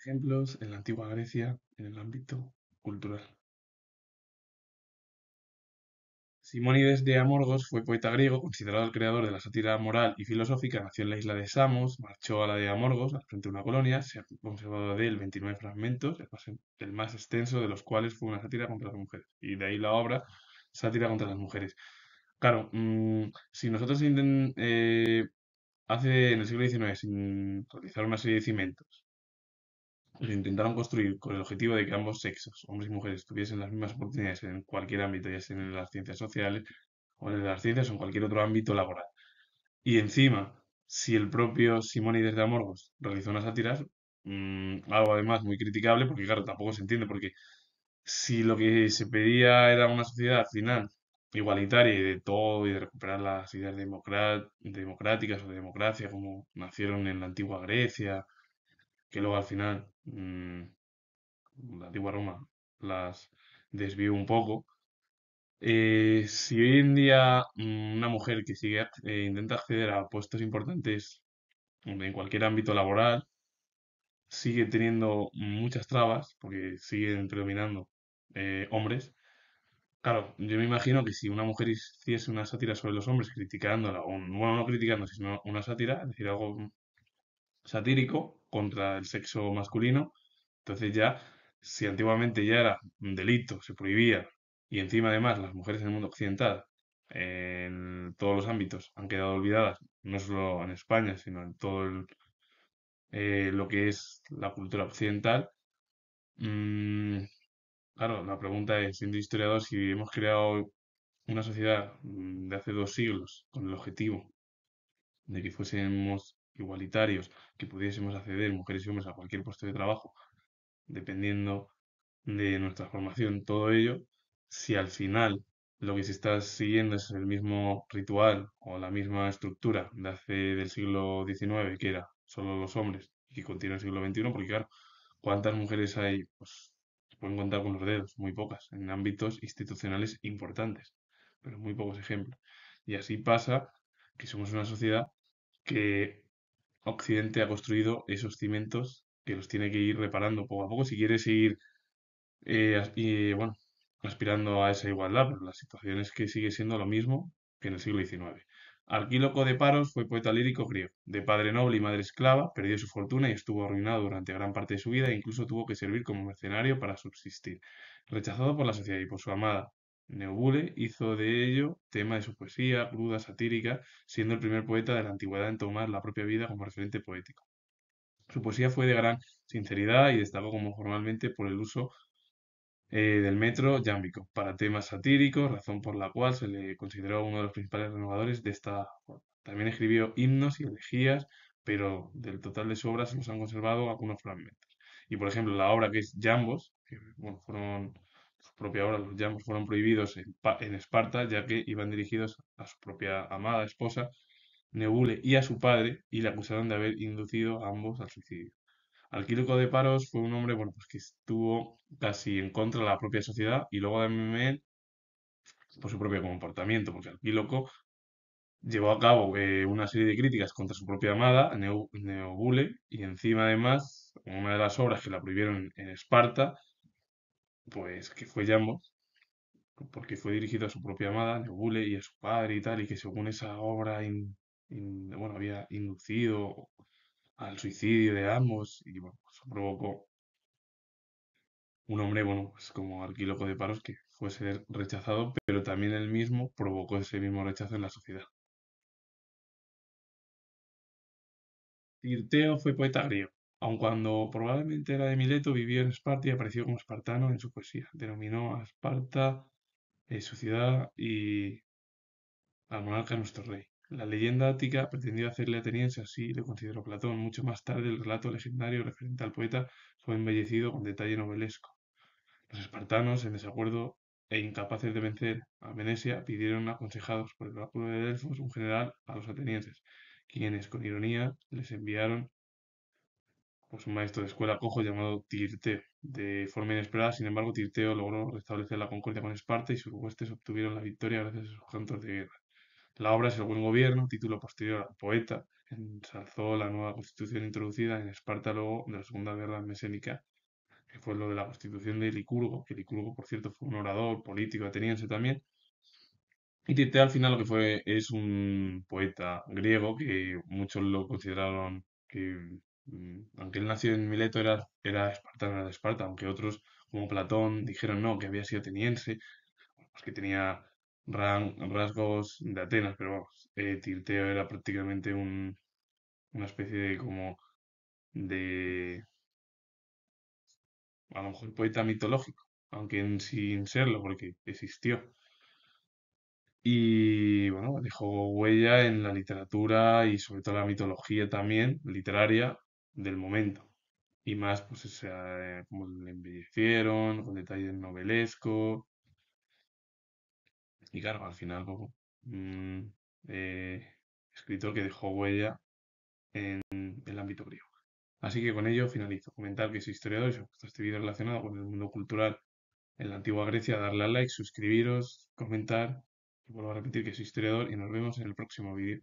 Ejemplos en la antigua Grecia en el ámbito cultural. Simónides de Amorgos fue poeta griego, considerado el creador de la sátira moral y filosófica. Nació en la isla de Samos, marchó a la de Amorgos, al frente de una colonia. Se han conservado de él 29 fragmentos, el más extenso de los cuales fue una sátira contra las mujeres. Y de ahí la obra Sátira contra las mujeres. Claro, si nosotros hace en el siglo XIX, sin realizar una serie de cimentos, pues intentaron construir con el objetivo de que ambos sexos, hombres y mujeres, tuviesen las mismas oportunidades en cualquier ámbito, ya sea en las ciencias sociales o en las ciencias o en cualquier otro ámbito laboral. Y encima, si el propio Simónides de Amorgos realizó unas sátiras, algo además muy criticable, porque claro, tampoco se entiende, porque si lo que se pedía era una sociedad al final igualitaria y de todo y de recuperar las ideas democráticas o de democracia como nacieron en la antigua Grecia, que luego al final la antigua Roma las desvió un poco. Si hoy en día una mujer que intenta acceder a puestos importantes en cualquier ámbito laboral sigue teniendo muchas trabas, porque siguen predominando hombres, claro, yo me imagino que si una mujer hiciese una sátira sobre los hombres criticándola, o bueno, no criticando, sino una sátira, es decir, algo satírico contra el sexo masculino. Entonces ya, si antiguamente ya era un delito, se prohibía, y encima además las mujeres en el mundo occidental, en todos los ámbitos, han quedado olvidadas, no solo en España, sino en todo lo que es la cultura occidental. mm, claro, la pregunta es, siendo historiador, si hemos creado una sociedad de hace 2 siglos con el objetivo de que fuésemos igualitarios, que pudiésemos acceder mujeres y hombres a cualquier puesto de trabajo, dependiendo de nuestra formación, todo ello, si al final lo que se está siguiendo es el mismo ritual o la misma estructura de hace del siglo XIX, que era solo los hombres, y que continúa el siglo XXI, porque claro, ¿cuántas mujeres hay? Pues se pueden contar con los dedos, muy pocas, en ámbitos institucionales importantes, pero muy pocos ejemplos. Y así pasa que somos una sociedad que Occidente ha construido esos cimientos que los tiene que ir reparando poco a poco si quiere seguir bueno, aspirando a esa igualdad, pero la situación es que sigue siendo lo mismo que en el siglo XIX. Arquíloco de Paros fue poeta lírico griego, de padre noble y madre esclava, perdió su fortuna y estuvo arruinado durante gran parte de su vida e incluso tuvo que servir como mercenario para subsistir. Rechazado por la sociedad y por su amada Neobule, hizo de ello tema de su poesía, cruda, satírica, siendo el primer poeta de la antigüedad en tomar la propia vida como referente poético. Su poesía fue de gran sinceridad y destacó como formalmente por el uso del metro yámbico para temas satíricos, razón por la cual se le consideró uno de los principales renovadores de esta forma. También escribió himnos y elegías, pero del total de su obra se nos han conservado algunos fragmentos. Y por ejemplo, la obra que es Jambos, que bueno, fueron su propia obra, los Jambos fueron prohibidos en Esparta, ya que iban dirigidos a su propia amada esposa, Neobule, y a su padre, y le acusaron de haber inducido a ambos al suicidio. Alquíloco de Paros fue un hombre, bueno, pues que estuvo casi en contra de la propia sociedad y luego también por su propio comportamiento, porque Alquíloco llevó a cabo una serie de críticas contra su propia amada, Neobule, y encima además, una de las obras que la prohibieron en Esparta, pues que fue Yambos, porque fue dirigido a su propia amada, Neobule, y a su padre y tal, y que según esa obra bueno, había inducido al suicidio de ambos, y bueno, eso provocó un hombre, bueno, pues como Arquíloco de Paros, que fue ser rechazado, pero también él mismo provocó ese mismo rechazo en la sociedad. Tirteo fue poeta griego, aun cuando probablemente era de Mileto, vivió en Esparta y apareció como espartano en su poesía. Denominó a Esparta su ciudad y al monarca nuestro rey. La leyenda ática pretendió hacerle ateniense, así lo consideró Platón. Mucho más tarde, el relato legendario referente al poeta fue embellecido con detalle novelesco. Los espartanos, en desacuerdo e incapaces de vencer a Venecia, pidieron, aconsejados por el oráculo de Delfos, un general a los atenienses, quienes, con ironía, les enviaron pues, un maestro de escuela cojo llamado Tirteo. De forma inesperada, sin embargo, Tirteo logró restablecer la concordia con Esparta y sus huestes obtuvieron la victoria gracias a sus cantos de guerra. La obra es El buen gobierno, título posterior al poeta, ensalzó la nueva constitución introducida en Esparta luego de la Segunda Guerra Mesénica, que fue lo de la constitución de Licurgo, que Licurgo, por cierto, fue un orador político ateniense también. Y Tirtea al final lo que fue es un poeta griego que muchos lo consideraron que, aunque él nació en Mileto, era espartano, era de Esparta, aunque otros, como Platón, dijeron no, que había sido ateniense, pues que tenía rasgos de Atenas, pero vamos, Tirteo era prácticamente una especie de como de, a lo mejor poeta mitológico, aunque sin serlo, porque existió. Y bueno, dejó huella en la literatura y sobre todo la mitología también, literaria, del momento. Y más, pues, como le embellecieron, con detalles novelescos. Y claro, al final, pues, un escritor que dejó huella en el ámbito griego. Así que con ello finalizo. Comentar que soy historiador y si os gusta este vídeo relacionado con el mundo cultural en la antigua Grecia, darle a like, suscribiros, comentar. Y vuelvo a repetir que soy historiador y nos vemos en el próximo vídeo.